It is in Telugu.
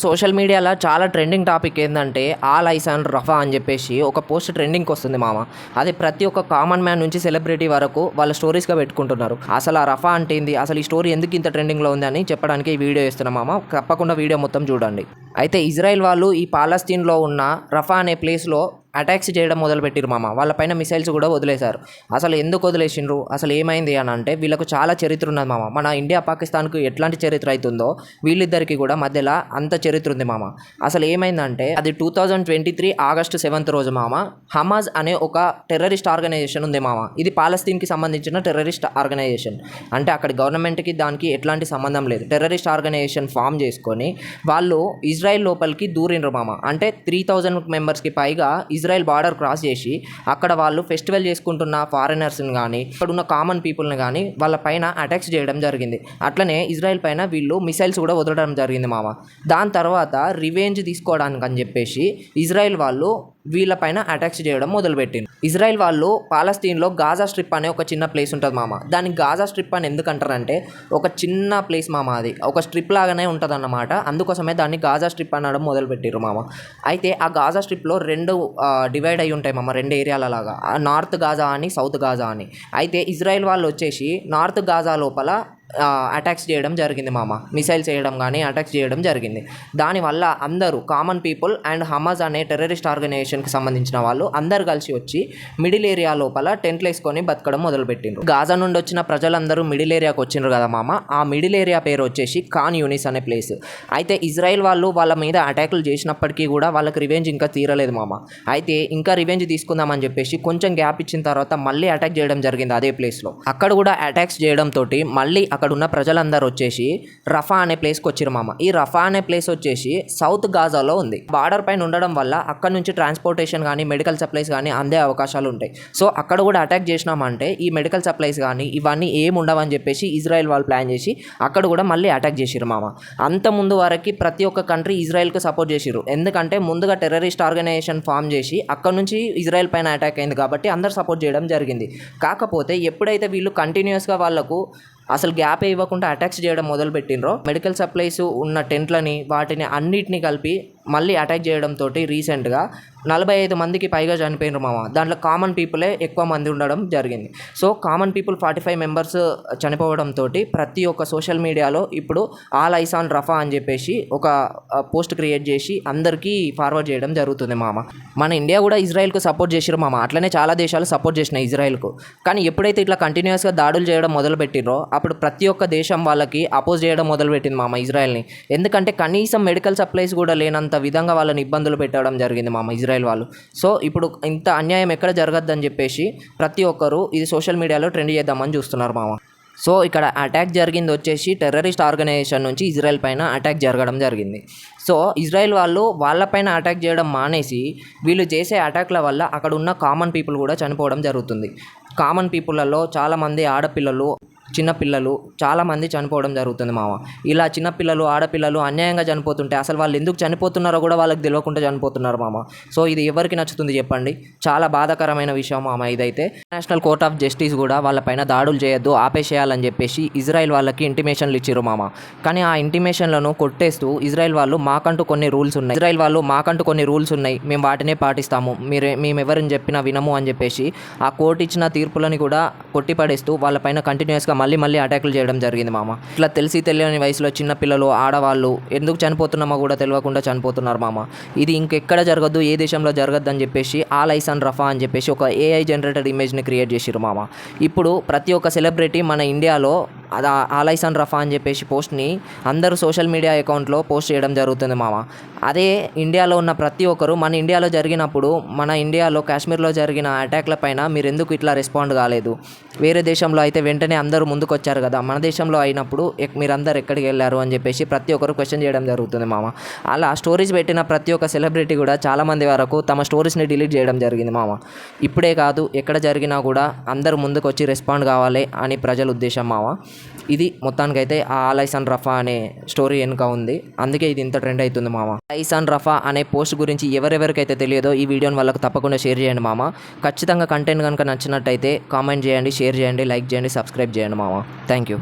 సోషల్ మీడియాలో చాలా ట్రెండింగ్ టాపిక్ ఏంటంటే ఆల్ ఐస్ ఆన్ రఫా అని చెప్పేసి ఒక పోస్ట్ ట్రెండింగ్కి వస్తుంది మామ. అది ప్రతి ఒక్క కామన్ మ్యాన్ నుంచి సెలబ్రిటీ వరకు వాళ్ళ స్టోరీస్గా పెట్టుకుంటున్నారు. అసలు ఆ రఫా అంటే ఏంది, అసలు ఈ స్టోరీ ఎందుకు ఇంత ట్రెండింగ్లో ఉంది అని చెప్పడానికి ఈ వీడియో ఇస్తున్నాం మామ. తప్పకుండా వీడియో మొత్తం చూడండి. అయితే ఇజ్రాయెల్ వాళ్ళు ఈ పాలస్తీన్లో ఉన్న రఫా అనే ప్లేస్లో అటాక్స్ చేయడం మొదలుపెట్టిరు మామ. వాళ్ళపైన మిసైల్స్ కూడా వదిలేశారు. అసలు ఎందుకు వదిలేసిండ్రు, అసలు ఏమైంది అని అంటే వీళ్ళకు చాలా చరిత్ర ఉన్నది మామ. మన ఇండియా పాకిస్తాన్కు ఎట్లాంటి చరిత్ర అవుతుందో వీళ్ళిద్దరికి కూడా మధ్యలో అంత చరిత్ర ఉంది మామ. అసలు ఏమైందంటే అది 2023 ఆగస్టు 7th రోజు మామ. హమాజ్ అనే ఒక టెర్రరిస్ట్ ఆర్గనైజేషన్ ఉంది మామ. ఇది పాలస్తీన్కి సంబంధించిన టెర్రరిస్ట్ ఆర్గనైజేషన్. అంటే అక్కడ గవర్నమెంట్కి దానికి ఎట్లాంటి సంబంధం లేదు. టెర్రరిస్ట్ ఆర్గనైజేషన్ ఫామ్ చేసుకొని వాళ్ళు ఇజ్రాయెల్ లోపలికి దూరిండ్రు మామ. అంటే 3000 మెంబర్స్కి పైగా ఇజ్రాయెల్ బార్డర్ క్రాస్ చేసి అక్కడ వాళ్ళు ఫెస్టివల్ చేసుకుంటున్న ఫారినర్స్ని కానీ ఇక్కడ ఉన్న కామన్ పీపుల్ని కానీ వాళ్ళ పైన అటాక్స్ చేయడం జరిగింది. అట్లనే ఇజ్రాయెల్ పైన వీళ్ళు మిసైల్స్ కూడా వదలడం జరిగింది మామ. దాని తర్వాత రివెంజ్ తీసుకోవడానికి అని చెప్పేసి ఇజ్రాయెల్ వాళ్ళు వీళ్ళపైన అటాక్స్ చేయడం మొదలుపెట్టింది. ఇజ్రాయెల్ వాళ్ళు పాలస్తీన్లో గాజా స్ట్రిప్ అనే ఒక చిన్న ప్లేస్ ఉంటుంది మామ. దాన్ని గాజా స్ట్రిప్ అని ఎందుకంటారంటే ఒక చిన్న ప్లేస్ మామ, అది ఒక స్ట్రిప్ లాగానే ఉంటుంది అన్నమాట. అందుకోసమే దాన్ని గాజా స్ట్రిప్ అనడం మొదలుపెట్టారు మామ. అయితే ఆ గాజా స్ట్రిప్లో రెండు డివైడ్ అయి ఉంటాయి మామ, రెండు ఏరియాల లాగా, నార్త్ గాజా అని సౌత్ గాజా అని. అయితే ఇజ్రాయెల్ వాళ్ళు వచ్చేసి నార్త్ గాజా లోపల అటాక్స్ చేయడం జరిగింది మామ. మిసైల్స్ చేయడం కానీ అటాక్స్ చేయడం జరిగింది. దానివల్ల అందరూ కామన్ పీపుల్ అండ్ హమాజ్ అనే టెర్రరిస్ట్ ఆర్గనైజేషన్కి సంబంధించిన వాళ్ళు అందరు కలిసి వచ్చి మిడిల్ ఏరియా లోపల టెంట్లు వేసుకొని బతకడం మొదలుపెట్టిండ్రు. గాజా నుండి వచ్చిన ప్రజలందరూ మిడిల్ ఏరియాకి వచ్చిండ్రు కదా మామ. ఆ మిడిల్ ఏరియా పేరు వచ్చేసి ఖాన్ యూనిస్ అనే ప్లేస్. అయితే ఇజ్రాయెల్ వాళ్ళు వాళ్ళ మీద అటాకులు చేసినప్పటికీ కూడా వాళ్ళకి రివెంజ్ ఇంకా తీరలేదు మామ. అయితే ఇంకా రివెంజ్ తీసుకుందామని చెప్పేసి కొంచెం గ్యాప్ ఇచ్చిన తర్వాత మళ్ళీ అటాక్ చేయడం జరిగింది అదే ప్లేస్లో. అక్కడ కూడా అటాక్స్ చేయడంతో మళ్ళీ అక్కడ ఉన్న ప్రజలందరూ వచ్చేసి రఫా అనే ప్లేస్కి వచ్చిరు మామ. ఈ రఫా అనే ప్లేస్ వచ్చేసి సౌత్ గాజాలో ఉంది. బార్డర్ పైన ఉండడం వల్ల అక్కడ నుంచి ట్రాన్స్పోర్టేషన్ కానీ మెడికల్ సప్లైస్ కానీ అందే అవకాశాలు ఉంటాయి. సో అక్కడ కూడా అటాక్ చేసినామంటే ఈ మెడికల్ సప్లైస్ కానీ ఇవన్నీ ఏమి ఉండవని చెప్పేసి ఇజ్రాయెల్ వాళ్ళు ప్లాన్ చేసి అక్కడ కూడా మళ్ళీ అటాక్ చేసిరు మామ. అంత ముందు వరకు ప్రతి ఒక్క కంట్రీ ఇజ్రాయెల్కి సపోర్ట్ చేసిరు. ఎందుకంటే ముందుగా టెర్రరిస్ట్ ఆర్గనైజేషన్ ఫామ్ చేసి అక్కడ నుంచి ఇజ్రాయెల్ పైన అటాక్ అయింది కాబట్టి అందరు సపోర్ట్ చేయడం జరిగింది. కాకపోతే ఎప్పుడైతే వీళ్ళు కంటిన్యూస్గా వాళ్ళకు అసలు గ్యాప్ ఇవ్వకుండా అటాక్స్ చేయడం మొదలుపెట్టినరో మెడికల్ సప్లైస్ ఉన్న టెంట్లని వాటిని అన్నిటిని కలిపి మళ్ళీ అటాక్ చేయడంతో రీసెంట్గా 45 మందికి పైగా చనిపోయినారు మామ. దాంట్లో కామన్ పీపులే ఎక్కువ మంది ఉండడం జరిగింది. సో కామన్ పీపుల్ 45 మెంబర్స్ చనిపోవడంతో ప్రతి ఒక్క సోషల్ మీడియాలో ఇప్పుడు ఆల్ ఐస్ ఆన్ రఫా అని చెప్పేసి ఒక పోస్ట్ క్రియేట్ చేసి అందరికీ ఫార్వర్డ్ చేయడం జరుగుతుంది మామ. మన ఇండియా కూడా ఇజ్రాయెల్కు సపోర్ట్ చేసిరు మామ. అట్లనే చాలా దేశాలు సపోర్ట్ చేసినాయి ఇజ్రాయెల్కు. కానీ ఎప్పుడైతే ఇట్లా కంటిన్యూస్గా దాడులు చేయడం మొదలుపెట్టిరో అప్పుడు ప్రతి ఒక్క దేశం వాళ్ళకి అపోజ్ చేయడం మొదలుపెట్టింది మామ ఇజ్రాయెల్ని. ఎందుకంటే కనీసం మెడికల్ సప్లైస్ కూడా లేనంత విధంగా వాళ్ళని ఇబ్బందులు పెట్టడం జరిగింది మామ ఇజ్రాయెల్ వాళ్ళు. సో ఇప్పుడు ఇంత అన్యాయం ఎక్కడ జరగద్దని చెప్పేసి ప్రతి ఒక్కరు ఇది సోషల్ మీడియాలో ట్రెండ్ చేద్దామని చూస్తున్నారు మామ. సో ఇక్కడ అటాక్ జరిగింది వచ్చేసి టెర్రరిస్ట్ ఆర్గనైజేషన్ నుంచి ఇజ్రాయెల్ పైన అటాక్ జరగడం జరిగింది. సో ఇజ్రాయెల్ వాళ్ళు వాళ్ళపైన అటాక్ చేయడం మానేసి వీళ్ళు చేసే అటాక్ల వల్ల అక్కడ ఉన్న కామన్ పీపుల్ కూడా చనిపోవడం జరుగుతుంది. కామన్ పీపుల్లలో చాలామంది ఆడపిల్లలు, చిన్నపిల్లలు చాలామంది చనిపోవడం జరుగుతుంది మామ. ఇలా చిన్నపిల్లలు, ఆడపిల్లలు అన్యాయంగా చనిపోతుంటే అసలు వాళ్ళు ఎందుకు చనిపోతున్నారో కూడా వాళ్ళకి తెలియకుండా చనిపోతున్నారు మామ. సో ఇది ఎవరికి నచ్చుతుంది చెప్పండి? చాలా బాధాకరమైన విషయం మామ ఇదైతే. నేషనల్ కోర్ట్ ఆఫ్ జస్టిస్ కూడా వాళ్ళపైన దాడులు చేయొద్దు, ఆపేసేయాలని చెప్పేసి ఇజ్రాయెల్ వాళ్ళకి ఇంటిమేషన్లు ఇచ్చారు మామ. కానీ ఆ ఇంటిమేషన్లను కొట్టేస్తూ ఇజ్రాయెల్ వాళ్ళు మాకంటూ కొన్ని రూల్స్ ఉన్నాయి, మేము వాటినే పాటిస్తాము, మేము ఎవరిని చెప్పినా వినము అని చెప్పేసి ఆ కోర్టు ఇచ్చిన తీర్పులని కూడా కొట్టిపడేస్తూ వాళ్ళపైన కంటిన్యూస్గా మళ్ళీ అటాకులు చేయడం జరిగింది మామ. ఇట్లా తెలియని వయసులో చిన్నపిల్లలు, ఆడవాళ్ళు ఎందుకు చనిపోతున్నామో కూడా తెలియకుండా చనిపోతున్నారు మామ. ఇది ఇంకెక్కడ జరగద్దు, ఏ దేశంలో జరగద్దు అని చెప్పేసి ఆల్ ఐస్ ఆన్ రఫా అని చెప్పేసి ఒక AI జనరేటెడ్ ఇమేజ్ని క్రియేట్ చేసిరు మామ. ఇప్పుడు ప్రతి ఒక్క సెలబ్రిటీ మన ఇండియాలో ఆల్ ఐస్ ఆన్ రఫా అని చెప్పేసి పోస్ట్ని అందరూ సోషల్ మీడియా అకౌంట్లో పోస్ట్ చేయడం జరుగుతుంది మామ. అదే ఇండియాలో ఉన్న ప్రతి ఒక్కరు మన ఇండియాలో జరిగినప్పుడు, మన ఇండియాలో కాశ్మీర్లో జరిగిన అటాక్ల పైన మీరు ఎందుకు ఇట్లా రెస్పాండ్ కాలేదు? వేరే దేశంలో అయితే వెంటనే అందరూ ముందుకు వచ్చారు కదా, మన దేశంలో అయినప్పుడు మీరందరూ ఎక్కడికి వెళ్ళారు అని చెప్పేసి ప్రతి ఒక్కరు క్వశ్చన్ చేయడం జరుగుతుంది మామ. అలా స్టోరీస్ పెట్టిన ప్రతి ఒక్క సెలబ్రిటీ కూడా చాలామంది వరకు తమ స్టోరీస్ని డిలీట్ చేయడం జరిగింది మామ. ఇప్పుడే కాదు, ఎక్కడ జరిగినా కూడా అందరూ ముందుకు వచ్చి రెస్పాండ్ కావాలి అని ప్రజల ఉద్దేశం మామ. ఇది మొత్తానికైతే ఆ ఆల్ ఐస్ ఆన్ రఫా అనే స్టోరీ వెనుక ఉంది. అందుకే ఇది ఇంత ట్రెండ్ అవుతుంది మామ. ఐస్ ఆన్ రఫా అనే పోస్ట్ గురించి ఎవరెవరికైతే తెలియదో ఈ వీడియోని వాళ్ళకు తప్పకుండా షేర్ చేయండి మామ. ఖచ్చితంగా కంటెంట్ కనుక నచ్చినట్టయితే కామెంట్ చేయండి, షేర్ చేయండి, లైక్ చేయండి, సబ్స్క్రైబ్ చేయండి మామ. Thank you.